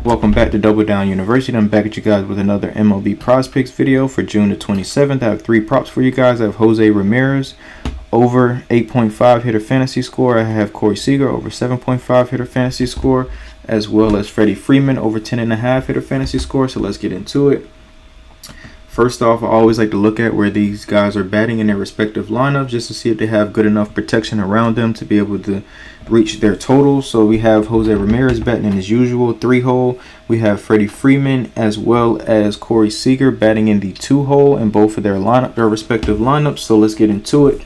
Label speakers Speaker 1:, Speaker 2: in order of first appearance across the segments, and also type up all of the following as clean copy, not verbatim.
Speaker 1: Welcome back to Double Down University. I'm back at you guys with another MLB Prizepicks video for June the 27th. I have three props for you guys. I have Jose Ramirez over 8.5 hitter fantasy score. I have Corey Seger over 7.5 hitter fantasy score, as well as Freddie Freeman over 10.5 hitter fantasy score. So let's get into it. First off, I always like to look at where these guys are batting in their respective lineups just to see if they have good enough protection around them to be able to reach their totals. So we have Jose Ramirez batting in his usual 3-hole. We have Freddie Freeman as well as Corey Seger batting in the 2-hole in both of their respective lineups. So let's get into it.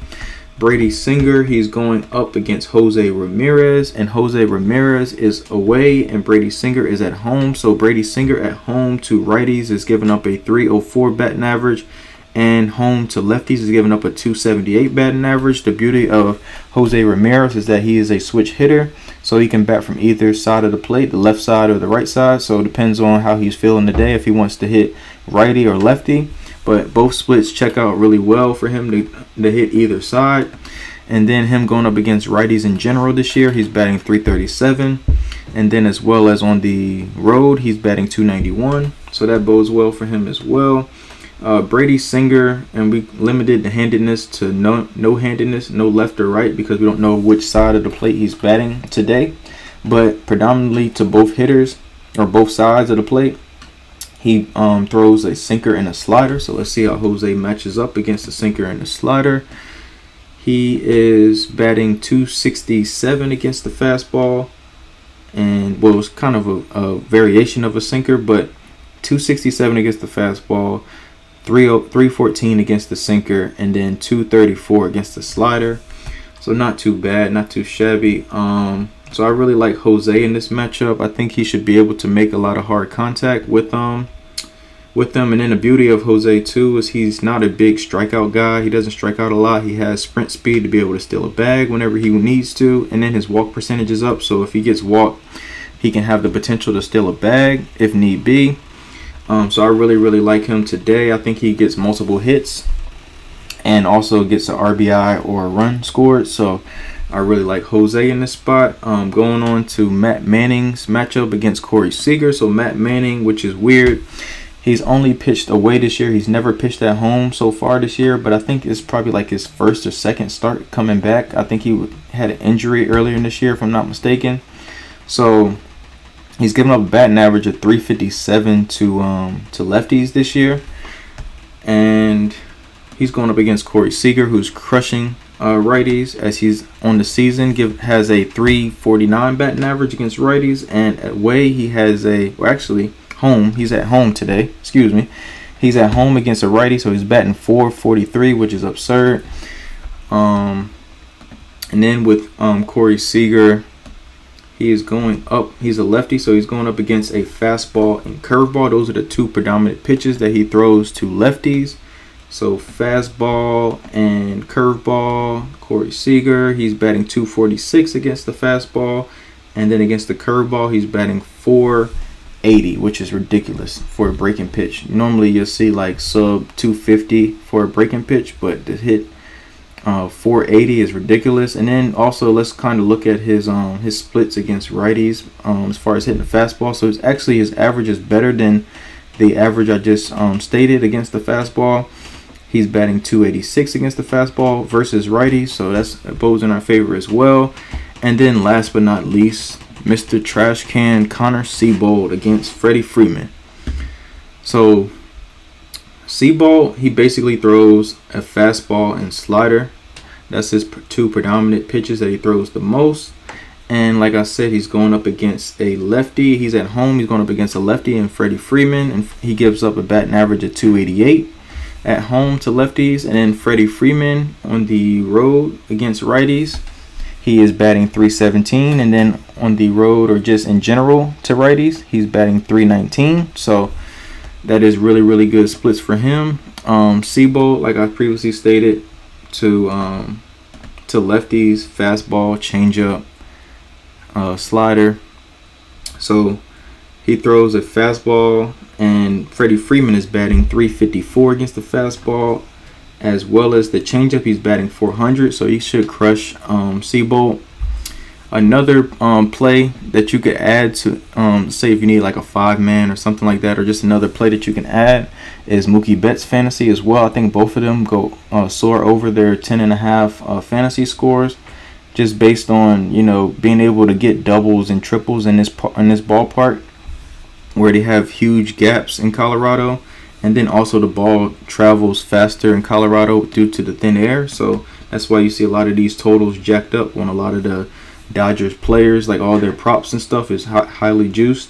Speaker 1: Brady Singer, he's going up against Jose Ramirez, and Jose Ramirez is away and Brady Singer is at home. So Brady Singer at home to righties is giving up a 304 batting average, and home to lefties is giving up a 278 batting average. The beauty of Jose Ramirez is that he is a switch hitter, so he can bat from either side of the plate, the left side or the right side. So it depends on how he's feeling today, if he wants to hit righty or lefty. But both splits check out really well for him to hit either side. And then him going up against righties in general this year, he's batting 337. And then as well as on the road, he's batting 291. So that bodes well for him as well. Brady Singer, and we limited the handedness to no handedness, no left or right, because we don't know which side of the plate he's batting today. But predominantly to both hitters, or both sides of the plate. He throws a sinker and a slider. So let's see how Jose matches up against the sinker and the slider. He is batting 267 against the fastball. And well, it's kind of a variation of a sinker, but 267 against the fastball, 314 against the sinker, and then 234 against the slider. So not too bad, not too shabby. So I really like Jose in this matchup. I think he should be able to make a lot of hard contact with them. And then the beauty of Jose too is he's not a big strikeout guy. He doesn't strike out a lot. He has sprint speed to be able to steal a bag whenever he needs to. And then his walk percentage is up. So if he gets walked, he can have the potential to steal a bag if need be. So I really like him today. I think he gets multiple hits and also gets an RBI or a run scored. So I really like Jose in this spot. Going on to Matt Manning's matchup against Corey Seger. So Matt Manning, which is weird, he's only pitched away this year. He's never pitched at home so far this year, but I think it's probably like his first or second start coming back. I think he had an injury earlier in this year, if I'm not mistaken. So he's given up a batting average of 357 to lefties this year, and he's going up against Corey Seger, who's crushing righties as he's on the season. Has a 349 batting average against righties, and away he has home. He's at home today. He's at home against a righty, so he's batting 443, which is absurd. And then with Corey Seger, he is going up. He's a lefty, so he's going up against a fastball and curveball. Those are the two predominant pitches that he throws to lefties. So fastball and curveball. Corey Seger, he's batting 246 against the fastball, and then against the curveball, he's batting 480, which is ridiculous for a breaking pitch. Normally, you'll see like sub 250 for a breaking pitch, but to hit 480 is ridiculous. And then also let's kind of look at his splits against righties as far as hitting the fastball. So his average is better than the average I just stated against the fastball. He's batting 286 against the fastball versus righties, so that's bodes in our favor as well. And then last but not least, Mr. Trash Can Connor Seabold against Freddie Freeman. So Seabold, he basically throws a fastball and slider. That's his two predominant pitches that he throws the most. And like I said, he's going up against a lefty. He's at home. He's going up against a lefty and Freddie Freeman, and he gives up a batting average of 288 at home to lefties. And then Freddie Freeman on the road against righties, he is batting 317. And then on the road or just in general to righties, he's batting 319. So that is really good splits for him. Seabold, like I previously stated, to lefties, fastball, changeup, slider. So he throws a fastball, and Freddie Freeman is batting 354 against the fastball, as well as the changeup. He's batting 400, so he should crush Seabold. Another play that you could add to, say if you need like a 5-man or something like that, or just another play that you can add, is Mookie Betts fantasy as well. I think both of them go soar over their 10.5 fantasy scores, just based on, you know, being able to get doubles and triples in this ballpark where they have huge gaps in Colorado, and then also the ball travels faster in Colorado due to the thin air. So that's why you see a lot of these totals jacked up on a lot of the Dodgers players, like all their props and stuff is highly juiced.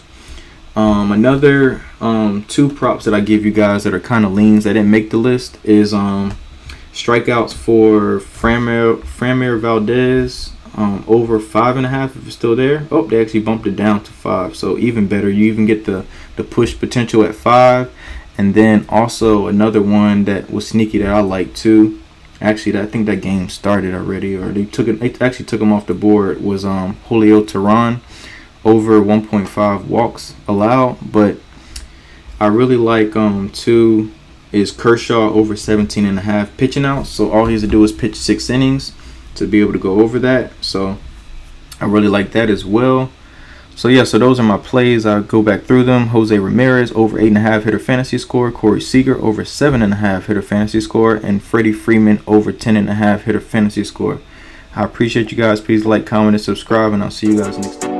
Speaker 1: Another 2 props that I give you guys that are kind of leans that didn't make the list is strikeouts for Framber Valdez over 5.5 if it's still there. Oh, they actually bumped it down to 5, so even better. You even get the push potential at 5. And then also another one that was sneaky that I like too. Actually, I think that game started already, or they actually took him off the board, was Julio Teheran over 1.5 walks allowed. But I really like 2 is Kershaw over 17.5 pitching outs. So all he has to do is pitch 6 innings to be able to go over that. So I really like that as well. So yeah, so those are my plays. I'll go back through them. Jose Ramirez over 8.5 hitter fantasy score. Corey Seager over 7.5 hitter fantasy score. And Freddie Freeman over 10.5 hitter fantasy score. I appreciate you guys. Please like, comment, and subscribe. And I'll see you guys next time.